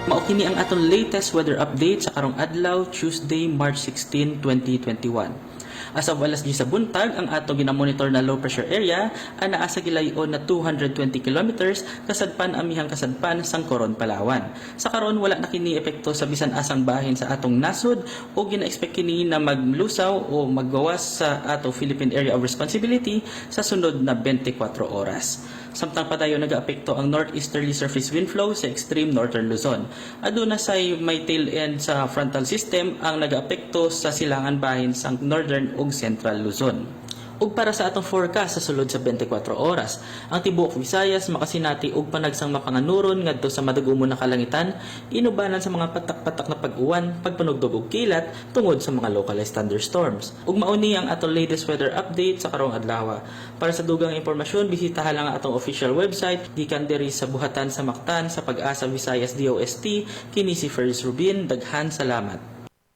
Mao kini ang atong latest weather update sa karong adlaw, Tuesday, March 16, 2021. As of alas 10 sa buntag, ang atong ginamonitor na low pressure area ana asa gilayon na 220 kilometers kasadpan amihang kasadpan sang Coron, Palawan. Sa karon wala na kini epekto sa bisan asang bahin sa atong nasod o gina-expect kini na maglusaw o maggawas sa atong Philippine Area of Responsibility sa sunod na 24 oras. Samtang padayon nag-aapekto ang northeasterly surface wind flow sa extreme northern Luzon. Aduna say may tail end sa frontal system ang nag-aapekto sa silangan bahin sa northern ug central Luzon. Ug para sa atong forecast sa sulod sa 24 oras, ang tibuok Visayas makasinati og panagsang mapanganuron ngadto sa madagumon na kalangitan, inubanan sa mga patak-patak na pag-uwan, pagpanugdog og kilat tungod sa mga localized thunderstorms. Ug mauni ang atong latest weather update sa karong adlaw. Para sa dugang impormasyon, bisitahan lang ang atong official website gikan diri sa buhatan sa Mactan sa Pag-asa Visayas DOST kini si Ferris Rubin. Daghan salamat.